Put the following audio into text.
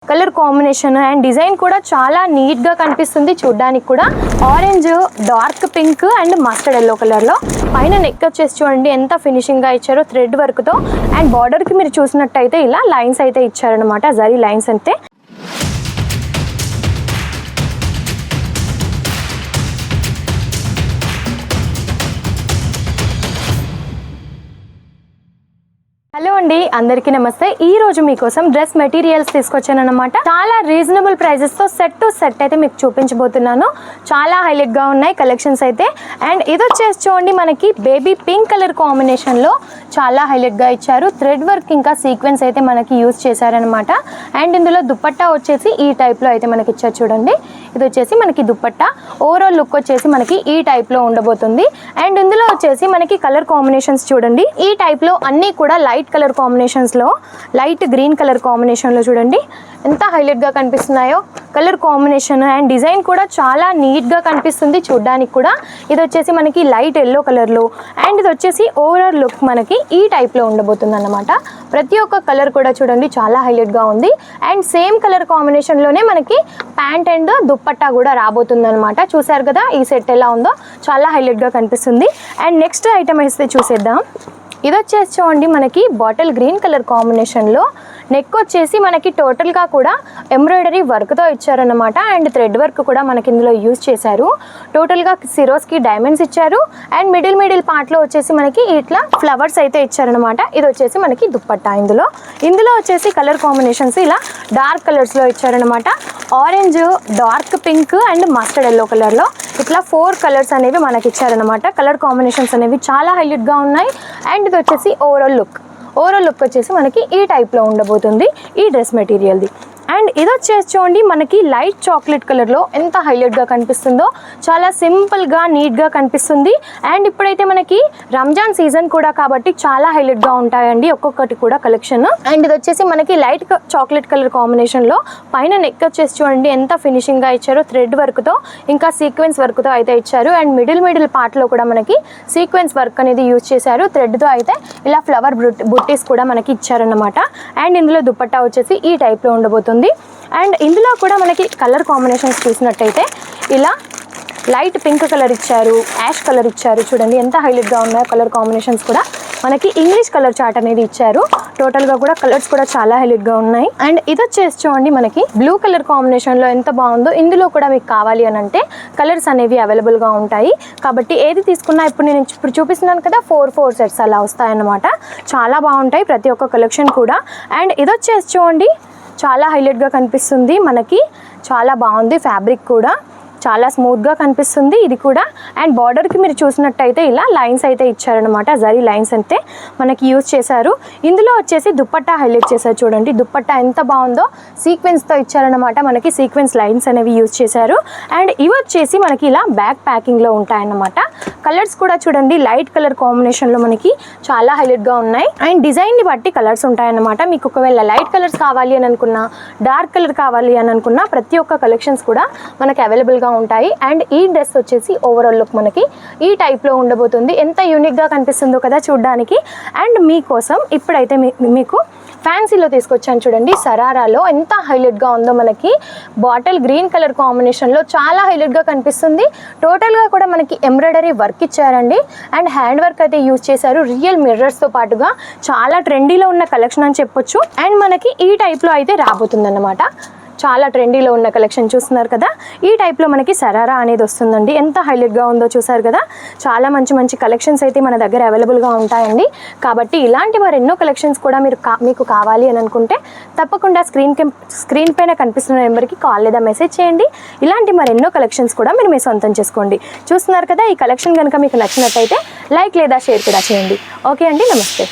Colour combination and design కూడా చాలా neat గా కనిపిస్తుంది చూడడానికి కూడా. Orange, dark pink and mustard yellow colour లో. పైన నెక్ వచ్చేసి చూడండి ఎంత ఫినిషింగ్ గా ఇచ్చారో థ్రెడ్ వర్క్ తో. అండ్ బార్డర్ కి మీరు చూసినట్టయితే ఇలా లైన్స్ అయితే ఇచ్చారనమాట, జరీ లైన్స్ అంతే. హలో అండి, అందరికీ నమస్తే. ఈ రోజు మీకోసం డ్రెస్ మెటీరియల్స్ తీసుకొచ్చాను అనమాట. చాలా రీజనబుల్ ప్రైజెస్ తో సెట్ టు సెట్ అయితే మీకు చూపించబోతున్నాను. చాలా హైలైట్ గా ఉన్నాయి కలెక్షన్స్ అయితే. అండ్ ఇది వచ్చేసి చూడండి మనకి బేబీ పింక్ కలర్ కాంబినేషన్ లో చాలా హైలైట్ గా ఇచ్చారు. థ్రెడ్ వర్క్ ఇంకా సీక్వెన్స్ అయితే మనకి యూజ్ చేశారనమాట. అండ్ ఇందులో దుపట్టా వచ్చేసి ఈ టైప్ లో అయితే మనకి ఇచ్చారు చూడండి. ఇది వచ్చేసి మనకి దుపట్టా. ఓవరాల్ లుక్ వచ్చేసి మనకి ఈ టైప్ లో ఉండబోతుంది. అండ్ ఇందులో వచ్చేసి మనకి కలర్ కాంబినేషన్స్ చూడండి. ఈ టైప్ లో అన్ని కూడా లైట్ కలర్ కాంబినేషన్స్ లో, లైట్ గ్రీన్ కలర్ కాంబినేషన్ లో చూడండి ఎంత హైలైట్ గా కనిపిస్తున్నాయో కలర్ కాంబినేషన్. అండ్ డిజైన్ కూడా చాలా నీట్ గా కనిపిస్తుంది చూడడానికి కూడా. ఇది వచ్చేసి మనకి లైట్ ఎల్లో కలర్ లో. అండ్ ఇది వచ్చేసి ఓవరాల్ లుక్ మనకి ఈ టైప్ లో ఉండబోతుంది అన్నమాట. ప్రతి ఒక్క కలర్ కూడా చూడండి చాలా హైలైట్ గా ఉంది. అండ్ సేమ్ కలర్ కాంబినేషన్ లోనే మనకి ప్యాంట్ అండ్ దుప్పట్టా కూడా రాబోతుంది అనమాట. చూసారు కదా ఈ సెట్ ఎలా ఉందో, చాలా హైలైట్ గా కనిపిస్తుంది. అండ్ నెక్స్ట్ ఐటమ్ అయితే చూసేద్దాం. ఇది వచ్చేసి చూడండి మనకి బాటిల్ గ్రీన్ కలర్ కాంబినేషన్లో. నెక్ వచ్చేసి మనకి టోటల్గా కూడా ఎంబ్రాయిడరీ వర్క్తో ఇచ్చారన్నమాట. అండ్ థ్రెడ్ వర్క్ కూడా మనకి ఇందులో యూజ్ చేశారు. టోటల్గా సిరోస్కి డైమండ్స్ ఇచ్చారు. అండ్ మిడిల్ పార్ట్లో వచ్చేసి మనకి ఇట్లా ఫ్లవర్స్ అయితే ఇచ్చారనమాట. ఇది వచ్చేసి మనకి దుప్పట్టా. ఇందులో వచ్చేసి కలర్ కాంబినేషన్స్ ఇలా డార్క్ కలర్స్లో ఇచ్చారనమాట. Orange, dark pink and mustard yellow కలర్లో ఇట్లా 4 కలర్స్ అనేవి మనకి ఇచ్చారనమాట. కలర్ కాంబినేషన్స్ అనేవి చాలా హైలైట్గా ఉన్నాయి. అండ్ ఇది వచ్చేసి ఓవరాల్ లుక్ వచ్చేసి మనకి ఈ టైప్లో ఉండబోతుంది ఈ డ్రెస్ మెటీరియల్ది. అండ్ ఇది వచ్చేసి చూడండి మనకి లైట్ చాక్లెట్ కలర్లో ఎంత హైలైట్గా కనిపిస్తుందో, చాలా సింపుల్గా నీట్గా కనిపిస్తుంది. అండ్ ఇప్పుడైతే మనకి రంజాన్ సీజన్ కూడా కాబట్టి చాలా హైలైట్గా ఉంటాయండి ఒక్కొక్కటి కూడా కలెక్షన్. అండ్ ఇది వచ్చేసి మనకి లైట్ చాక్లెట్ కలర్ కాంబినేషన్లో. పైన నెక్ వచ్చేసి చూడండి ఎంత ఫినిషింగ్గా ఇచ్చారో థ్రెడ్ వర్క్తో ఇంకా సీక్వెన్స్ వర్క్తో అయితే ఇచ్చారు. అండ్ మిడిల్ పార్ట్లో కూడా మనకి సీక్వెన్స్ వర్క్ అనేది యూజ్ చేశారు. థ్రెడ్తో అయితే ఇలా ఫ్లవర్ బుట్టీస్ కూడా మనకి ఇచ్చారన్నమాట. అండ్ ఇందులో దుపట్టా వచ్చేసి ఈ టైప్లో ఉండబోతుంది. అండ్ ఇందులో కూడా మనకి కలర్ కాంబినేషన్స్ చూసినట్టయితే ఇలా లైట్ పింక్ కలర్ ఇచ్చారు, యాష్ కలర్ ఇచ్చారు. చూడండి ఎంత హైలైట్గా ఉన్నాయో కలర్ కాంబినేషన్స్ కూడా. మనకి ఇంగ్లీష్ కలర్ చార్ట్ అనేది ఇచ్చారు. టోటల్గా కూడా కలర్స్ కూడా చాలా హైలైట్గా ఉన్నాయి. అండ్ ఇది వచ్చేసి చూడండి మనకి బ్లూ కలర్ కాంబినేషన్లో ఎంత బాగుందో. ఇందులో కూడా మీకు కావాలి అని అంటే కలర్స్ అనేవి అవైలబుల్గా ఉంటాయి. కాబట్టి ఏది తీసుకున్నా నేను ఇప్పుడు చూపిస్తున్నాను కదా 4 సెట్స్ అలా వస్తాయన్నమాట. చాలా బాగుంటాయి ప్రతి ఒక్క కలెక్షన్ కూడా. అండ్ ఇది వచ్చేసి చూడండి చాలా హైలైట్గా కనిపిస్తుంది మనకి. చాలా బాగుంది, ఫ్యాబ్రిక్ కూడా చాలా స్మూత్గా కనిపిస్తుంది ఇది కూడా. అండ్ బార్డర్కి మీరు చూసినట్టయితే ఇలా లైన్స్ అయితే ఇచ్చారనమాట, జరీ లైన్స్ అయితే మనకి యూజ్ చేశారు. ఇందులో వచ్చేసి దుపట్టా హైలైట్ చేశారు చూడండి. దుపట్టా ఎంత బాగుందో, సీక్వెన్స్తో ఇచ్చారనమాట. మనకి సీక్వెన్స్ లైన్స్ అనేవి యూజ్ చేశారు. అండ్ ఇవి వచ్చేసి మనకి ఇలా బ్యాక్ ప్యాకింగ్లో ఉంటాయన్నమాట. కలర్స్ కూడా చూడండి లైట్ కలర్ కాంబినేషన్లో మనకి చాలా హైలైట్గా ఉన్నాయి. అండ్ డిజైన్ని బట్టి కలర్స్ ఉంటాయన్నమాట. మీకు ఒకవేళ లైట్ కలర్స్ కావాలి అని అనుకున్నా, డార్క్ కలర్ కావాలి అని అనుకున్నా ప్రతి ఒక్క కలెక్షన్స్ కూడా మనకి అవైలబుల్గా ఉంటాయి. అండ్ ఈ డ్రెస్ వచ్చేసి ఓవరాల్ లుక్ మనకి ఈ టైప్లో ఉండబోతుంది. ఎంత యూనిక్గా కనిపిస్తుందో కదా చూడడానికి. అండ్ మీకోసం ఇప్పుడైతే మీకు ఫ్యాన్సీలో తీసుకొచ్చాను చూడండి. సరారాలో ఎంత హైలైట్గా ఉందో. మనకి బాటిల్ గ్రీన్ కలర్ కాంబినేషన్లో చాలా హైలైట్గా కనిపిస్తుంది. టోటల్గా కూడా మనకి ఎంబ్రాయిడరీ వర్క్ ఇచ్చారండి. అండ్ హ్యాండ్ వర్క్ అయితే యూజ్ చేశారు. రియల్ మిర్రర్స్తో పాటుగా చాలా ట్రెండీలో ఉన్న కలెక్షన్ అని చెప్పొచ్చు. అండ్ మనకి ఈ టైప్లో అయితే రాబోతుంది అన్నమాట. చాలా ట్రెండీలో ఉన్న కలెక్షన్ చూస్తున్నారు కదా. ఈ టైప్లో మనకి సరారా అనేది వస్తుందండి. ఎంత హైలైట్గా ఉందో చూసారు కదా. చాలా మంచి కలెక్షన్స్ అయితే మన దగ్గర అవైలబుల్గా ఉంటాయండి. కాబట్టి ఇలాంటి మరెన్నో కలెక్షన్స్ కూడా మీకు కావాలి అని అనుకుంటే తప్పకుండా స్క్రీన్ పైన కనిపిస్తున్న నెంబర్కి కాల్ లేదా మెసేజ్ చేయండి. ఇలాంటి మరెన్నో కలెక్షన్స్ కూడా మీరు మీ సొంతం చేసుకోండి. చూస్తున్నారు కదా, ఈ కలెక్షన్ కనుక మీకు నచ్చినట్టయితే లైక్ లేదా షేర్ కూడా చేయండి. ఓకే అండి, నమస్తే.